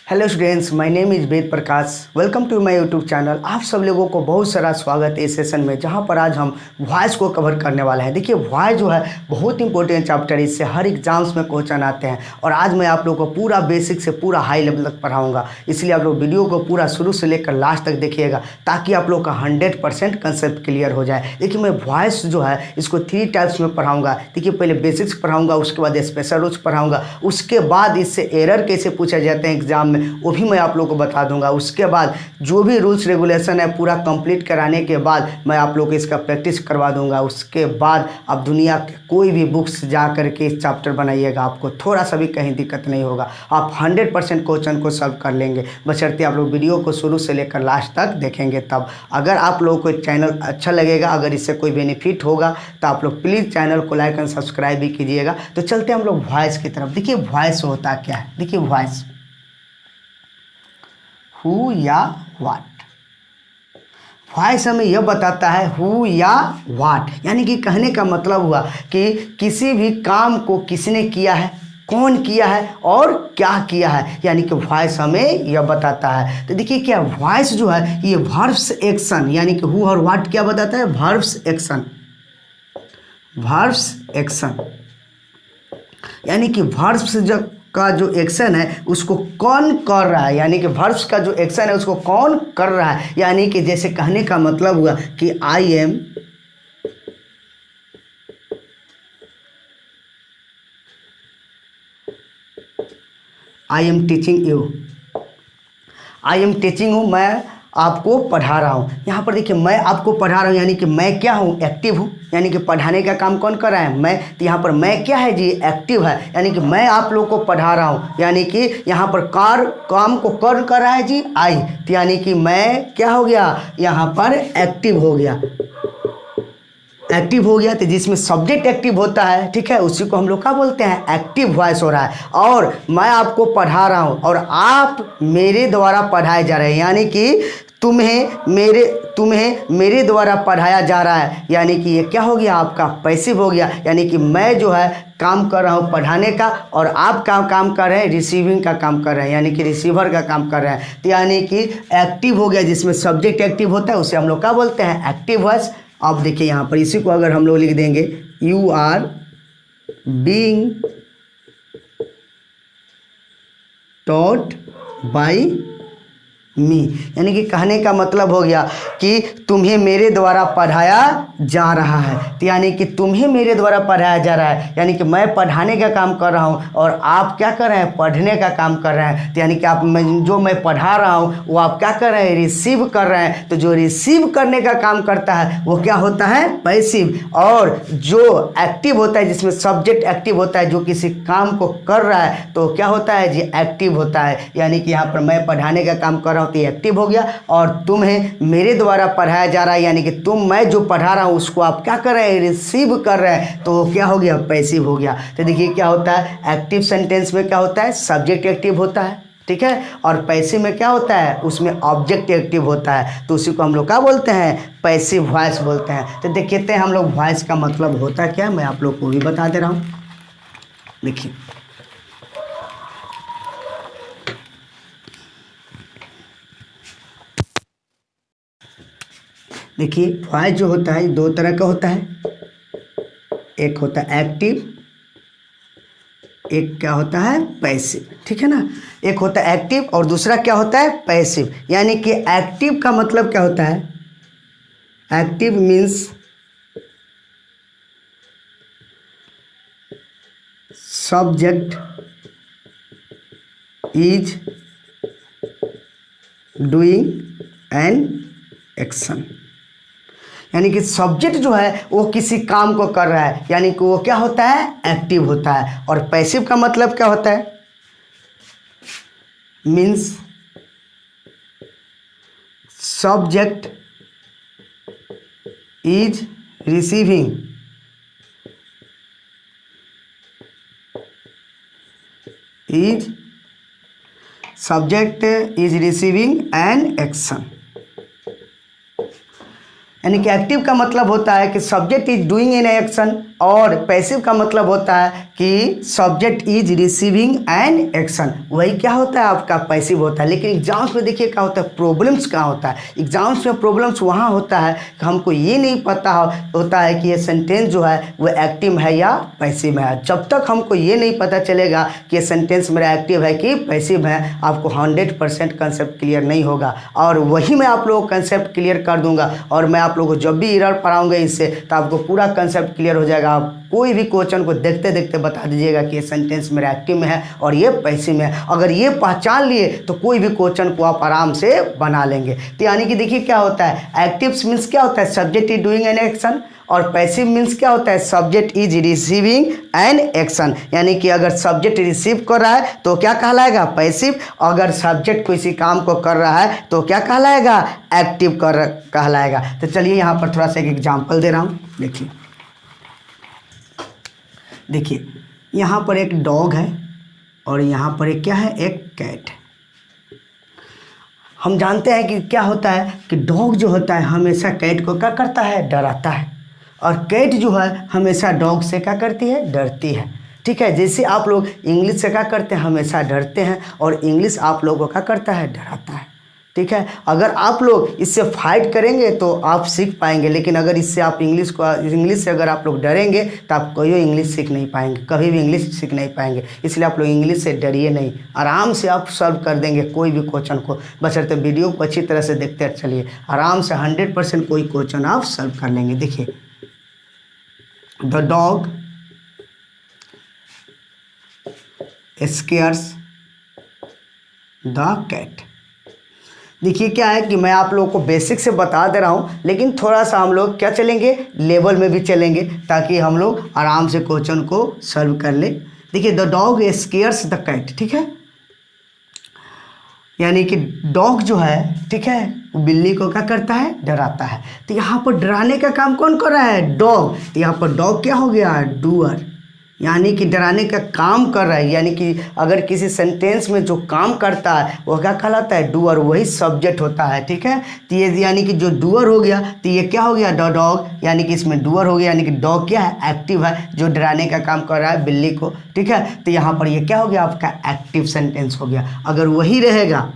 Hello students, my name is Ved Prakash. Welcome to my YouTube channel. आप सब लोगों को बहुत सारा स्वागत है इस सेशन में, जहां पर आज हम वॉइस को कवर करने वाले हैं। देखिए, वॉइस जो है बहुत इंपॉर्टेंट चैप्टर है, इससे हर एग्जाम्स में क्वेश्चन आते हैं और आज मैं आप लोगों को पूरा बेसिक से पूरा हाई लेवल तक पढ़ाऊँगा। इसलिए आप लोग वीडियो को पूरा शुरू से लेकर लास्ट तक देखिएगा ताकि आप लोग का 100% कंसेप्ट क्लियर हो जाए। देखिए, मैं वॉइस जो है इसको 3 टाइप्स में पढ़ाऊँगा। देखिए, पहले बेसिक्स पढ़ाऊँगा, उसके बाद स्पेशल रूल्स पढ़ाऊँगा, उसके बाद इससे एरर कैसे पूछा जाते हैं एग्जाम में वो भी मैं आप लोगों को बता दूंगा। उसके बाद जो भी रूल्स रेगुलेशन है पूरा कंप्लीट कराने के बाद मैं आप लोगों को इसका प्रैक्टिस करवा दूंगा। उसके बाद आप दुनिया के कोई भी बुक्स जा करके इस चैप्टर बनाइएगा, आपको थोड़ा सा भी कहीं दिक्कत नहीं होगा। आप 100% क्वेश्चन को सॉल्व कर लेंगे, बशर्ते आप लोग वीडियो को शुरू से लेकर लास्ट तक देखेंगे। तब अगर आप लोगों को चैनल अच्छा लगेगा, अगर इससे कोई बेनिफिट होगा तो आप लोग प्लीज़ चैनल को लाइक एंड सब्सक्राइब भी कीजिएगा। तो चलते हम लोग वॉइस की तरफ। देखिए, वॉइस होता क्या है। देखिए, वॉइस हु या वाट। वॉइस हमें यह बताता है हु या वाट, यानी कि कहने का मतलब हुआ कि किसी भी काम को किसने किया है, कौन किया है और क्या किया है, यानी कि वॉइस हमें यह बताता है। तो देखिए, क्या वॉइस जो है ये वर्ब्स एक्शन, यानी कि हु और वाट क्या बताता है, वर्ब्स एक्शन। वर्ब्स एक्शन यानी कि वर्ब्स का जो एक्शन है उसको कौन कर रहा है, यानी कि वर्ब्स का जो एक्शन है उसको कौन कर रहा है। यानी कि जैसे कहने का मतलब हुआ कि I am teaching you. I am teaching हूँ, मैं आपको पढ़ा रहा हूँ। यहाँ पर देखिए, मैं आपको पढ़ा रहा हूँ यानी कि मैं क्या हूँ, एक्टिव हूँ। यानी कि पढ़ाने का काम कौन कर रहा है, मैं। तो यहाँ पर मैं क्या है जी, एक्टिव है, यानी कि मैं आप लोग को पढ़ा रहा हूँ। यानी कि यहाँ पर काम को कौन कर रहा है जी, आई। तो यानी कि मैं क्या हो गया, यहाँ पर एक्टिव हो गया। एक्टिव हो गया तो जिसमें सब्जेक्ट एक्टिव होता है, ठीक है, उसी को हम लोग क्या बोलते हैं, एक्टिव वॉइस हो रहा है। और मैं आपको पढ़ा रहा हूँ और आप मेरे द्वारा पढ़ाए जा रहे हैं, यानी कि तुम्हें मेरे द्वारा पढ़ाया जा रहा है। यानी कि ये क्या हो गया, आपका पैसिव हो गया। यानी कि मैं जो है काम कर रहा हूँ पढ़ाने का और आप काम कर रहे हैं रिसीविंग का काम कर रहे हैं, यानी कि रिसीवर का काम कर रहे हैं। तो यानी कि एक्टिव हो गया, जिसमें सब्जेक्ट एक्टिव होता है उसे हम लोग क्या बोलते हैं, एक्टिव वॉइस। अब देखिए, यहाँ पर इसी को अगर हम लोग लिख देंगे, you are being taught by me, यानी कि कहने का मतलब हो गया कि तुम्हें मेरे द्वारा पढ़ाया जा रहा है। तो यानी कि तुम्हें मेरे द्वारा पढ़ाया जा रहा है, यानी कि मैं पढ़ाने का काम कर रहा हूँ और आप क्या कर रहे हैं, पढ़ने का काम कर रहे हैं। तो यानी कि आप जो मैं पढ़ा रहा हूँ वो आप क्या कर रहे हैं, रिसीव कर रहे हैं। तो जो रिसीव करने का काम करता है वो क्या होता है, पैसिव। और जो एक्टिव होता है, जिसमें सब्जेक्ट एक्टिव होता है, जो किसी काम को कर रहा है, तो क्या होता है जी, एक्टिव होता है। यानी कि यहाँ पर मैं पढ़ाने का काम कर रहा हूँ तो एक्टिव हो गया, और तुम्हें मेरे द्वारा पढ़ाया जा रहा है, यानी कि मैं जो पढ़ा रहा हूँ उसको आप क्या कर रहे हैं, रिसीव कर रहे हैं, तो क्या हो गया, पैसिव हो गया। तो देखिए क्या होता है, एक्टिव सेंटेंस में क्या होता है, सब्जेक्ट एक्टिव होता है, ठीक है, और पैसिव में क्या होता है, उसमें ऑब्जेक्ट एक्टिव होता है। तो उसी को हम लोग क्या बोलते हैं, पैसिव वॉइस बोलते हैं। तो देखते हैं हम लोग वॉइस का मतलब होता क्या है, मैं आप लोग को भी बता दे रहा हूँ। देखिए, वॉइस जो होता है दो तरह का होता है, एक होता है एक्टिव, एक क्या होता है, पैसिव, ठीक है ना। एक होता है एक्टिव और दूसरा क्या होता है, पैसिव। यानी कि एक्टिव का मतलब क्या होता है, active means subject is doing an action, यानी कि सब्जेक्ट जो है वो किसी काम को कर रहा है, यानी कि वो क्या होता है, एक्टिव होता है। और पैसिव का मतलब क्या होता है, means subject is receiving an action. यानी कि एक्टिव का मतलब होता है कि subject is doing an action, और पैसिव का मतलब होता है कि subject is receiving an action, वही क्या होता है आपका पैसिव होता है। लेकिन एग्जाम्स में देखिए क्या होता है, प्रॉब्लम्स कहाँ होता है, एग्जाम्स में प्रॉब्लम्स वहाँ होता है कि हमको ये नहीं पता होता है कि ये सेंटेंस जो है वो एक्टिव है या पैसिव है। जब तक हमको ये नहीं पता चलेगा कि ये सेंटेंस मेरा एक्टिव है कि पैसिव है, आपको 100% कंसेप्ट क्लियर नहीं होगा। और वही मैं आप लोगों को कंसेप्ट क्लियर कर दूंगा, और मैं आप लोगों को जब भी एरर पढ़ाऊंगा इससे तो आपको पूरा कंसेप्ट क्लियर हो जाएगा। आप कोई भी क्वेश्चन को देखते देखते बता दीजिएगा कि ये सेंटेंस मेरा एक्टिव में है और ये पैसिव में है। अगर ये पहचान लिए तो कोई भी क्वेश्चन को आप आराम से बना लेंगे। तो यानी कि देखिए क्या होता है, एक्टिव मीन्स क्या होता है, subject is doing an action, और पैसिव मीन्स क्या होता है, subject is receiving an action. यानी कि अगर सब्जेक्ट रिसीव कर रहा है तो क्या कहलाएगा, पैसिव। अगर सब्जेक्ट किसी काम को कर रहा है तो क्या कहलाएगा, एक्टिव कहलाएगा। तो चलिए यहाँ पर थोड़ा सा एक एग्जाम्पल दे रहा हूँ। देखिए यहाँ पर एक डॉग है और यहाँ पर एक क्या है, एक कैट। हम जानते हैं कि क्या होता है कि डॉग जो होता है हमेशा कैट को क्या करता है, डराता है, और कैट जो है हमेशा डॉग से क्या करती है, डरती है। ठीक है, जैसे आप लोग इंग्लिश से क्या करते हैं, हमेशा डरते हैं, और इंग्लिश आप लोगों को क्या करता है, डराता है। ठीक है, अगर आप लोग इससे फाइट करेंगे तो आप सीख पाएंगे, लेकिन अगर इससे आप इंग्लिश से अगर आप लोग डरेंगे तो आप कोई इंग्लिश सीख नहीं पाएंगे, कभी भी इंग्लिश सीख नहीं पाएंगे। इसलिए आप लोग इंग्लिश से डरिए नहीं, आराम से आप सॉल्व कर देंगे कोई भी क्वेश्चन को, बशर्ते वीडियो को अच्छी तरह से देखते चलिए। आराम से 100% कोई क्वेश्चन आप सॉल्व कर लेंगे। देखिए, the dog scares the cat. देखिए क्या है कि मैं आप लोगों को बेसिक से बता दे रहा हूँ, लेकिन थोड़ा सा हम लोग क्या चलेंगे, लेवल में भी चलेंगे, ताकि हम लोग आराम से क्वेश्चन को सॉल्व कर ले। देखिए, the dog scares the cat. ठीक है, यानी कि डॉग जो है, ठीक है, वो बिल्ली को क्या करता है, डराता है। तो यहाँ पर डराने का काम कौन कर रहा है, डॉग। तो यहाँ पर डॉग क्या हो गया, डूअर, यानी कि डराने का काम कर रहा है। यानी कि अगर किसी सेंटेंस में जो काम करता है वो क्या कहलाता है, डूअर, वही सब्जेक्ट होता है। ठीक है, तो ये यानी कि जो डूअर हो गया, तो ये क्या हो गया, द डॉग, यानी कि इसमें डूअर हो गया, यानी कि डॉग क्या है, एक्टिव है, जो डराने का काम कर रहा है बिल्ली को। ठीक है, तो यहाँ पर ये क्या हो गया, आपका एक्टिव सेंटेंस हो गया। अगर वही रहेगा,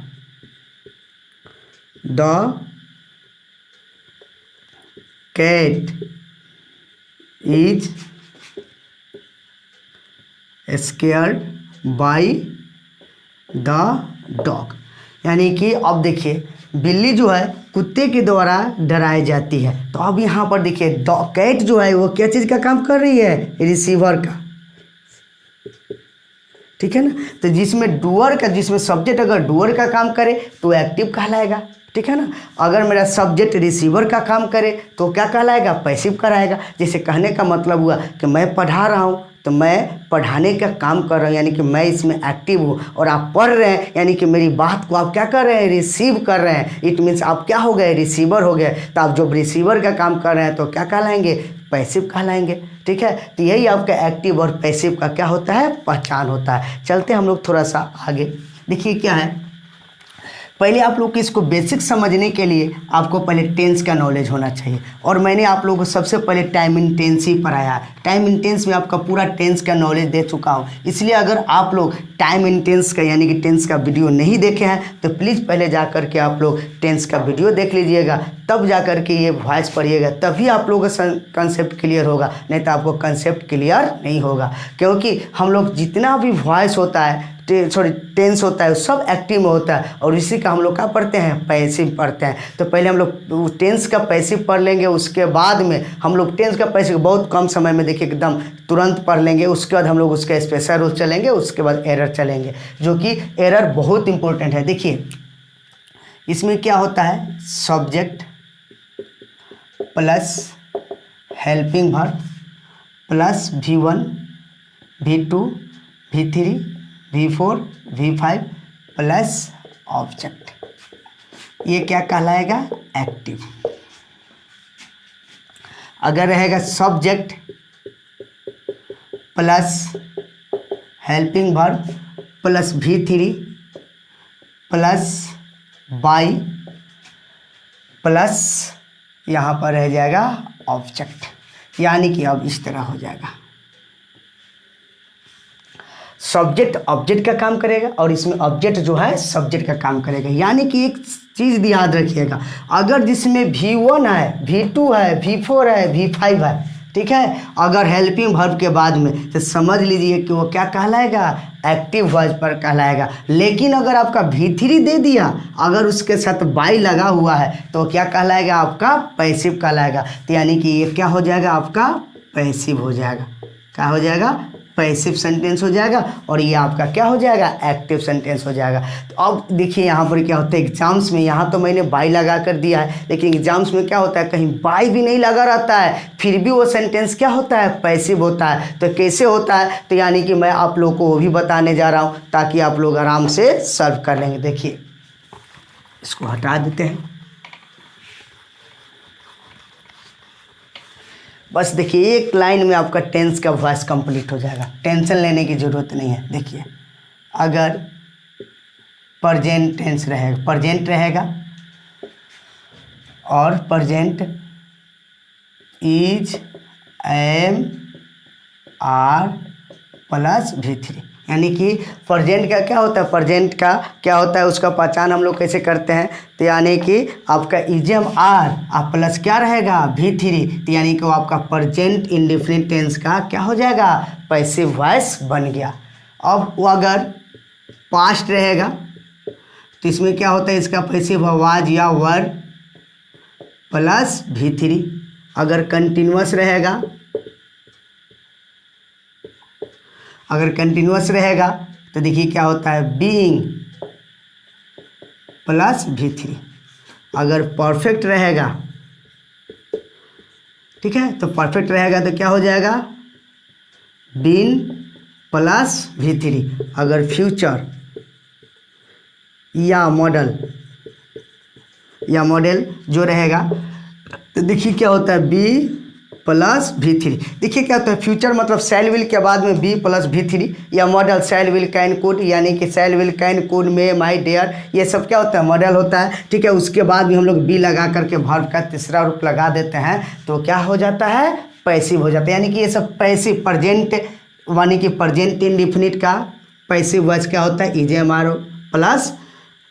the cat is scared by the dog, यानी कि अब देखिए बिल्ली जो है कुत्ते के द्वारा डराई जाती है। तो अब यहाँ पर देखिए कैट जो है वो क्या चीज़ का काम कर रही है, रिसीवर का। ठीक है ना, तो जिसमें डूअर का, जिसमें सब्जेक्ट अगर डूअर का काम करे तो एक्टिव कहलाएगा। ठीक है ना, अगर मेरा सब्जेक्ट रिसीवर का काम करे तो क्या कहलाएगा, पैसिव कराएगा। जैसे कहने का मतलब हुआ कि मैं पढ़ा रहा हूँ तो मैं पढ़ाने का काम कर रहा हूँ, यानी कि मैं इसमें एक्टिव हूँ, और आप पढ़ रहे हैं यानी कि मेरी बात को आप क्या कर रहे हैं, रिसीव कर रहे हैं। इट मीन्स आप क्या हो गए, रिसीवर हो गए। तो आप जब रिसीवर का काम कर रहे हैं तो क्या कहलाएंगे, पैसिव कहलाएंगे। ठीक है, तो यही आपका एक्टिव और पैसिव का क्या होता है, पहचान होता है। चलते हम लोग थोड़ा सा आगे। देखिए क्या है, पहले आप लोग को इसको बेसिक समझने के लिए आपको पहले टेंस का नॉलेज होना चाहिए, और मैंने आप लोगों को सबसे पहले टाइम इन टेंस ही पढ़ाया है। टाइम इन टेंस में आपका पूरा टेंस का नॉलेज दे चुका हूँ। इसलिए अगर आप लोग टाइम इन टेंस का यानी कि टेंस का वीडियो नहीं देखे हैं तो प्लीज़ पहले जा कर के आप लोग टेंस का वीडियो देख लीजिएगा, तब जा कर के ये वॉइस पढ़िएगा, तभी आप लोगों का कंसेप्ट क्लियर होगा, नहीं तो आपको कंसेप्ट क्लियर नहीं होगा। क्योंकि हम लोग जितना भी वॉइस होता है, टेंस होता है, सब एक्टिव में होता है, और इसी का हम लोग क्या पढ़ते हैं, पैसिव पढ़ते हैं। तो पहले हम लोग टेंस का पैसिव पढ़ लेंगे, उसके बाद में हम लोग टेंस का पैसिव बहुत कम समय में देखिए एकदम तुरंत पढ़ लेंगे। उसके बाद हम लोग उसका स्पेशल रूल चलेंगे, उसके बाद एरर चलेंगे, जो कि एरर बहुत इंपॉर्टेंट है। देखिए इसमें क्या होता है, subject plus helping verb plus V1 V2 V3 V4 V5 plus object, ये क्या कहलाएगा, एक्टिव। अगर रहेगा subject plus helping verb plus V3 plus by plus यहाँ पर रह जाएगा ऑब्जेक्ट, यानी कि अब इस तरह हो जाएगा, सब्जेक्ट ऑब्जेक्ट का काम करेगा और इसमें ऑब्जेक्ट जो है सब्जेक्ट का काम करेगा। यानी कि एक चीज़ याद रखिएगा, अगर जिसमें V1 है, V2 है, V4 है, V5 है, ठीक है, अगर हेल्पिंग वर्ब के बाद में, तो समझ लीजिए कि वो क्या कहलाएगा, एक्टिव वॉइस पर कहलाएगा। लेकिन अगर आपका V3 दे दिया, अगर उसके साथ बाई लगा हुआ है, तो क्या कहलाएगा, आपका पैसिव कहलाएगा। तो यानी कि ये क्या हो जाएगा, आपका पैसिव हो जाएगा। क्या हो जाएगा, पैसिव सेंटेंस हो जाएगा। और ये आपका क्या हो जाएगा, एक्टिव सेंटेंस हो जाएगा। तो अब देखिए यहाँ पर क्या होता है एग्जाम्स में, यहाँ तो मैंने बाई लगा कर दिया है, लेकिन एग्जाम्स में क्या होता है, कहीं बाई भी नहीं लगा रहता है, फिर भी वो सेंटेंस क्या होता है, पैसिव होता है। तो कैसे होता है, तो यानी कि मैं आप लोगों को वो भी बताने जा रहा हूँ, ताकि आप लोग आराम से सॉल्व कर लेंगे। देखिए इसको हटा देते हैं, बस देखिए एक लाइन में आपका टेंस का वॉइस कंप्लीट हो जाएगा, टेंशन लेने की ज़रूरत नहीं है। देखिए अगर प्रेजेंट टेंस रहेगा, प्रेजेंट रहेगा और present is, am, are plus V3, यानी कि प्रेजेंट का क्या होता है, प्रेजेंट का क्या होता है, उसका पहचान हम लोग कैसे करते हैं। तो यानी कि आपका इजम आर आप प्लस क्या रहेगा, V3, तो यानी कि वो आपका प्रेजेंट इंडेफिनिट टेंस का क्या हो जाएगा, पैसिव वॉइस बन गया। अब वो अगर पास्ट रहेगा, तो इसमें क्या होता है, इसका पैसिव वाज या वर प्लस V3। अगर कंटिन्यूअस रहेगा, अगर कंटिन्यूअस रहेगा तो देखिए क्या होता है, बीइंग प्लस V3। अगर परफेक्ट रहेगा, ठीक है, तो परफेक्ट रहेगा तो क्या हो जाएगा, बीन प्लस V3। अगर फ्यूचर या मॉडल जो रहेगा, तो देखिए क्या होता है, बी प्लस V3। देखिए क्या होता है, फ्यूचर मतलब शैल विल के बाद में बी प्लस V3, या model shell will can could, यानी कि शैल विल कैन कुड में माई डेयर, ये सब क्या होता है, मॉडल होता है, ठीक है। उसके बाद भी हम लोग बी लगा करके वर्ब का तीसरा रूप लगा देते हैं, तो क्या हो जाता है, पैसिव हो जाता है। यानी कि ये सब पैसिव, प्रेजेंट यानी कि प्रेजेंट इंडेफिनिट का पैसिव वॉइस क्या होता है, इजएमआर प्लस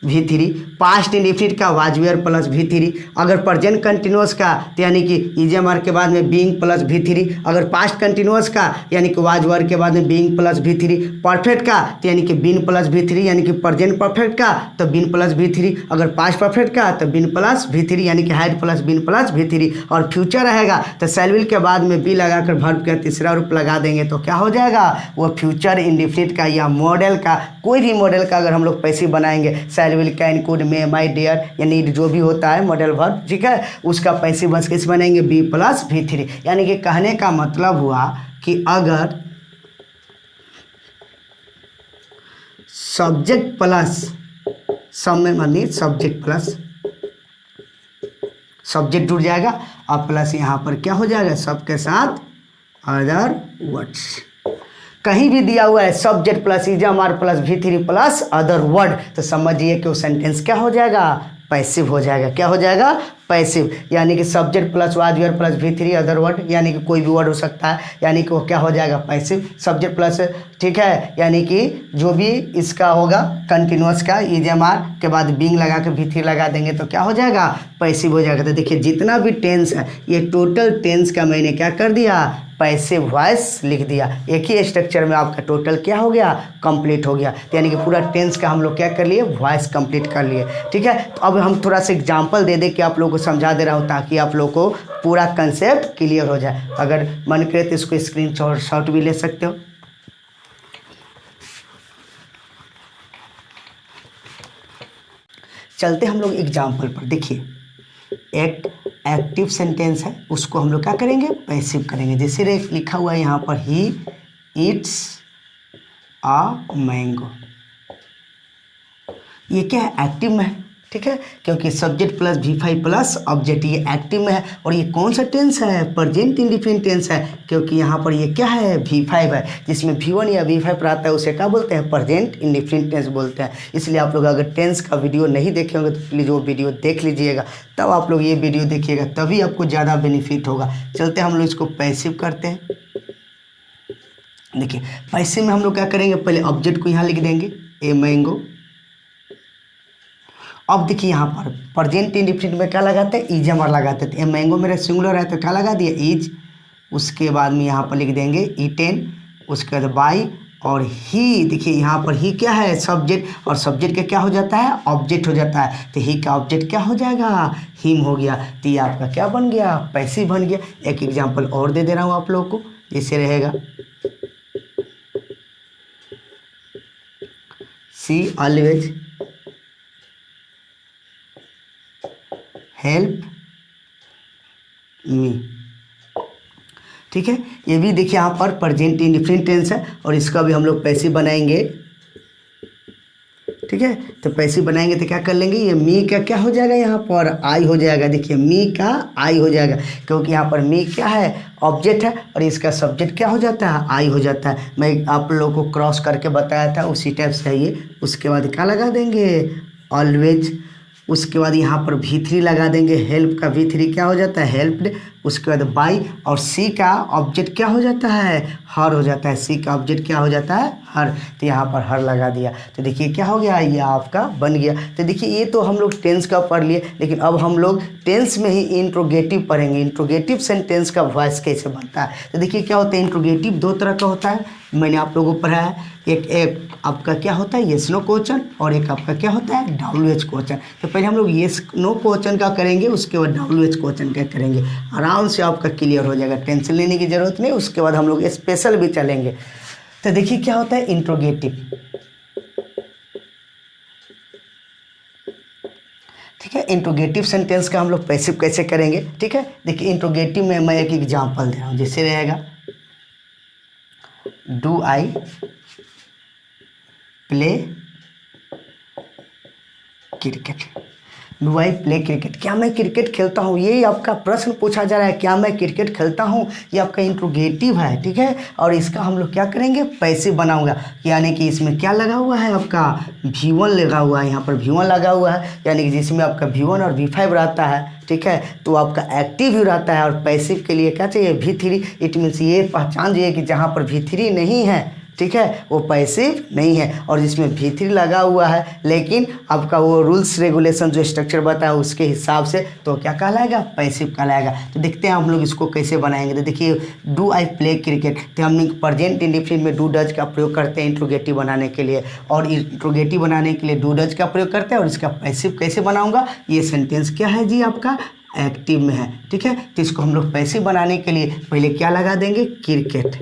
V3। पास्ट इंडेफिनिट का वाज वेयर प्लस V3। अगर प्रेजेंट कंटिन्यूअस का, तो यानी कि इजएमआर के बाद में बीइंग प्लस V3। अगर पास्ट कंटिन्यूअस का, यानी कि वाज वेयर के बाद में बीइंग प्लस V3। परफेक्ट का, तो यानी कि बीन प्लस V3, यानी कि प्रेजेंट परफेक्ट का तो बीन प्लस V3। अगर पास्ट परफेक्ट का तो बीन प्लस V3, यानी कि had plus been plus V3। और फ्यूचर रहेगा तो शैल विल के बाद में बी लगाकर वर्ब का तीसरा रूप लगा देंगे, तो क्या हो जाएगा, वो फ्यूचर इंडेफिनिट का या मॉडल का, कोई भी मॉडल का अगर हम लोग पैसिव बनाएंगे, विल कैन कुड में माई डियर या नीड जो भी होता है मॉडल वर्ब, ठीक है, उसका पैसिव वॉइस कैसे बनेंगे, बी प्लस V3। यानी कि कहने का मतलब हुआ कि अगर सब्जेक्ट प्लस सब में मानिए सब्जेक्ट प्लस सब्जेक्ट जुड़ जाएगा और प्लस यहाँ पर क्या हो जाएगा, सबके साथ अदर वर्ड्स। कहीं भी दिया हुआ है सब्जेक्ट प्लस इजएमआर plus V3 plus other word, तो समझिए कि वो सेंटेंस क्या हो जाएगा, पैसिव हो जाएगा। क्या हो जाएगा, पैसिव। यानी कि subject plus was were plus V3 other word, यानी कि कोई भी वर्ड हो सकता है, यानी कि वो क्या हो जाएगा, पैसिव। सब्जेक्ट प्लस, ठीक है, यानी कि जो भी इसका होगा कंटिन्यूअस का, इजएमआर के बाद बीइंग लगा के V3 लगा देंगे तो क्या हो जाएगा, पैसिव हो जाएगा। तो देखिए जितना भी टेंस है, ये टोटल टेंस का मैंने क्या कर दिया, पैसिव वॉइस लिख दिया। एक ही स्ट्रक्चर में आपका टोटल क्या हो गया, कंप्लीट हो गया। यानी कि पूरा टेंस का हम लोग क्या कर लिए, वॉइस कंप्लीट कर लिए, ठीक है। तो अब हम थोड़ा सा एग्जांपल दे के आप लोगों को समझा दे रहा हूँ, ताकि आप लोग को पूरा कंसेप्ट क्लियर हो जाए। अगर मन करे तो इसको स्क्रीन शॉट भी ले सकते हो। चलते हम लोग एग्जाम्पल पर। देखिए एक एक्टिव सेंटेंस है, उसको हम लोग क्या करेंगे, पैसिव करेंगे। जैसे लिखा हुआ है यहाँ पर, ही ईट्स अ मैंगो, ये क्या है, एक्टिव में है, ठीक है, क्योंकि subject plus V5 plus object ये एक्टिव में है। और ये कौन सा टेंस है, प्रेजेंट इंडिफिनिट टेंस है, क्योंकि यहाँ पर ये क्या है, V5 है। जिसमें V1 या V5 रहता है उसे क्या बोलते हैं, प्रेजेंट इंडिफिनिट टेंस बोलते हैं। इसलिए आप लोग अगर टेंस का वीडियो नहीं देखे होंगे तो प्लीज़ वो वीडियो देख लीजिएगा, तब आप लोग ये वीडियो देखिएगा, तभी आपको ज़्यादा बेनिफिट होगा। चलते हम लोग इसको पैसिव करते हैं। देखिए पैसिव में हम लोग क्या करेंगे, पहले ऑब्जेक्ट को यहाँ लिख देंगे ए मैंगो। अब देखिए यहाँ पर प्रेजेंट इंडिफिनिट में क्या लगाते हैं, इज हमारा लगाते थे। मैंगो मेरा सिंगुलर है तो क्या लगा दिया, इज। उसके बाद में यहाँ पर लिख देंगे ईटेन, उसके बाद बाई और ही। देखिए यहाँ पर ही क्या है, सब्जेक्ट, और सब्जेक्ट का क्या हो जाता है, ऑब्जेक्ट हो जाता है। तो ही का ऑब्जेक्ट क्या हो जाएगा, हिम हो गया। तो ये आपका क्या बन गया, पैसिव बन गया। एक एग्जाम्पल और दे रहा हूँ आप लोगों को, जैसे रहेगा सी ऑलवेज हेल्प मी। ठीक है, ये भी देखिए यहाँ पर प्रेजेंट इंडिफिनिट टेंस है और इसका भी हम लोग पैसिव बनाएंगे। ठीक है, तो पैसिव बनाएंगे तो क्या कर लेंगे, ये मी का क्या हो जाएगा, यहाँ पर आई हो जाएगा। देखिए मी का आई हो जाएगा, क्योंकि यहाँ पर मी क्या है, ऑब्जेक्ट है, और इसका सब्जेक्ट क्या हो जाता है, आई हो जाता है। मैं आप लोगों को क्रॉस करके बताया था, उसी टाइप से है ये। उसके बाद क्या लगा देंगे, ऑलवेज। उसके बाद यहाँ पर V3 लगा देंगे, हेल्प का V3 क्या हो जाता है, हेल्प्ड। उसके बाद बाई, और सी का ऑब्जेक्ट क्या हो जाता है, हर हो जाता है। सी का ऑब्जेक्ट क्या हो जाता है, हर। तो यहाँ पर हर लगा दिया, तो देखिए क्या हो गया, ये आपका बन गया। तो देखिए ये तो हम लोग टेंस का पढ़ लिए, लेकिन अब हम लोग टेंस में ही इंट्रोगेटिव पढ़ेंगे। इंट्रोगेटिव सेंटेंस का वॉइस कैसे बनता है। तो देखिए क्या होता है, इंट्रोगेटिव दो तरह का होता है, मैंने आप लोगों को पढ़ाया है। एक आपका क्या होता है, येस नो क्वेश्चन, और एक आपका क्या होता है, WH क्वेश्चन। तो पहले हम लोग येस नो क्वेश्चन का करेंगे, उसके बाद WH क्वेश्चन का करेंगे। आराम से आपका क्लियर हो जाएगा, टेंशन लेने की जरूरत नहीं। उसके बाद हम लोग स्पेशल भी चलेंगे। तो देखिए क्या होता है इंट्रोगेटिव। ठीक है, इंट्रोगेटिव सेंटेंस का हम लोग पैसिव कैसे करेंगे। ठीक है, देखिए इंट्रोगेटिव में मैं एक एग्जांपल दे रहा हूँ, जैसे रहेगा do I play cricket. Do I play cricket, क्या मैं क्रिकेट खेलता हूँ, ये आपका प्रश्न पूछा जा रहा है, क्या मैं क्रिकेट खेलता हूँ, ये आपका इंट्रोगेटिव है। ठीक है, और इसका हम लोग क्या करेंगे, पैसिव बनाऊंगा। यानी कि इसमें क्या लगा हुआ है, आपका V1 लगा हुआ है, यहाँ पर V1 लगा हुआ है, यानी कि जिसमें आपका V1 और V5 रहता है। ठीक है, तो आपका एक्टिव ही रहता है। और पैसिव के लिए क्या चाहिए, V3। इट मीन्स ये पहचान जाइए कि जहाँ पर V3 नहीं है, ठीक है, वो पैसिव नहीं है। और जिसमें V3 लगा हुआ है, लेकिन आपका वो रूल्स रेगुलेशन जो स्ट्रक्चर बताया उसके हिसाब से, तो क्या कहलाएगा, पैसिव कहलाएगा। तो देखते हैं हम लोग इसको कैसे बनाएंगे। तो देखिए डू आई प्ले क्रिकेट, तो हम प्रेजेंट इंडिफिनिट में डू डज का प्रयोग करते हैं इंट्रोगेटिव बनाने के लिए, और इंट्रोगेटिव बनाने के लिए डू डज का प्रयोग करते हैं। और इसका पैसिव कैसे बनाऊंगा, ये सेंटेंस क्या है जी, आपका एक्टिव में है। ठीक है, तो इसको हम लोग पैसिव बनाने के लिए पहले क्या लगा देंगे, क्रिकेट।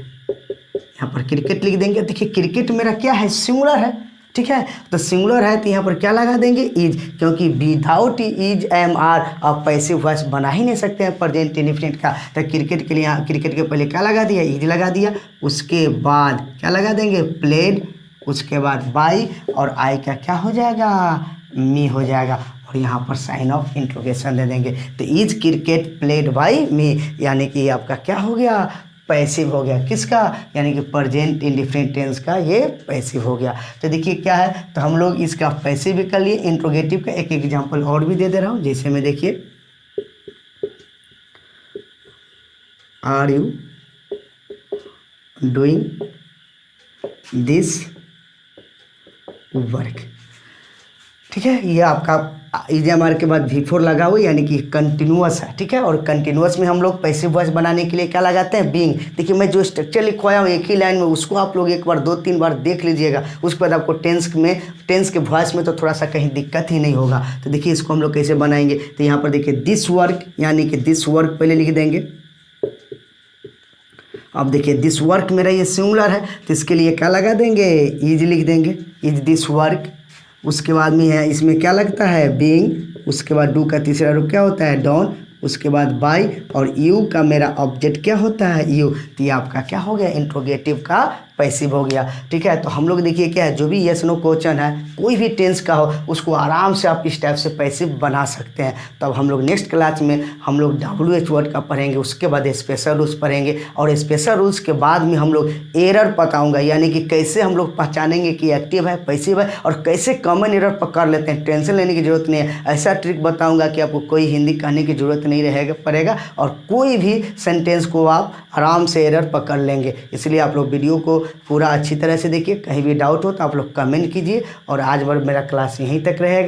यहाँ पर क्रिकेट लिख देंगे। देखिए क्रिकेट मेरा क्या है, सिंगुलर है। ठीक है, तो सिंगुलर है तो यहाँ पर क्या लगा देंगे, इज, क्योंकि विदाउट इज एम आर आप पैसिव वॉइस बना ही नहीं सकते हैं प्रेजेंट इंडिफिनिट का। तो क्रिकेट के लिए यहाँ क्रिकेट के पहले क्या लगा दिया, इज लगा दिया। उसके बाद क्या लगा देंगे, प्लेड। उसके बाद बाई, और आई का क्या हो जाएगा, मी हो जाएगा। और यहाँ पर साइन ऑफ इंट्रोगेशन दे देंगे। तो इज क्रिकेट प्लेड बाई मी, यानी कि आपका क्या हो गया, पैसिव हो गया। किसका, यानी कि प्रेजेंट इंडिफिनिट टेंस का ये पैसिव हो गया। तो देखिए क्या है, तो हम लोग इसका पैसिव भी कर लिए। इंट्रोगेटिव का एक एग्जांपल और भी दे रहा हूँ, जैसे में देखिए are you doing this work. ठीक है, ये आपका EJMR के बाद V4 लगा हुआ, यानी कि कंटिन्यूअस है। ठीक है, और कंटिन्यूअस में हम लोग पैसिव वॉइस बनाने के लिए क्या लगाते हैं, बीइंग। देखिए मैं जो स्ट्रक्चर लिखवाया हूँ एक ही लाइन में, उसको आप लोग एक बार 2-3 बार देख लीजिएगा। उसके बाद आपको टेंस के वॉइस में तो थोड़ा सा कहीं दिक्कत ही नहीं होगा। तो देखिए इसको हम लोग कैसे बनाएंगे। तो यहाँ पर देखिए दिस वर्क, यानी कि दिस वर्क पहले लिख देंगे। अब देखिए दिस वर्क मेरा ये सिंगुलर है, तो इसके लिए क्या लगा देंगे, इज लिख देंगे, इज दिस वर्क। उसके बाद में है इसमें क्या लगता है, बीइंग। उसके बाद डू का तीसरा रूप क्या होता है, डॉन। उसके बाद बाई, और यू का मेरा ऑब्जेक्ट क्या होता है, यू। तो ये आपका क्या हो गया, इंट्रोगेटिव का पैसिव हो गया। ठीक है, तो हम लोग देखिए क्या है, जो भी यस नो क्वेश्चन है कोई भी टेंस का हो उसको आराम से आप इस टाइप से पैसिव बना सकते हैं। तो अब हम लोग नेक्स्ट क्लास में हम लोग WH वर्ड का पढ़ेंगे, उसके बाद स्पेशल रूल्स पढ़ेंगे और स्पेशल रूल्स के बाद में हम लोग एरर बताऊंगा, यानी कि कैसे हम लोग पहचानेंगे कि एक्टिव है पैसिव है और कैसे कॉमन एरर पकड़ लेते हैं। टेंशन लेने की जरूरत नहीं है, ऐसा ट्रिक बताऊंगा कि आपको कोई हिंदी कहने की जरूरत नहीं रहेगा पड़ेगा और कोई भी सेंटेंस को आप आराम से एरर पकड़ लेंगे। इसलिए आप लोग वीडियो को पूरा अच्छी तरह से देखिए, कहीं भी डाउट हो तो आप लोग कमेंट कीजिए और आज भर मेरा क्लास यहीं तक रहेगा।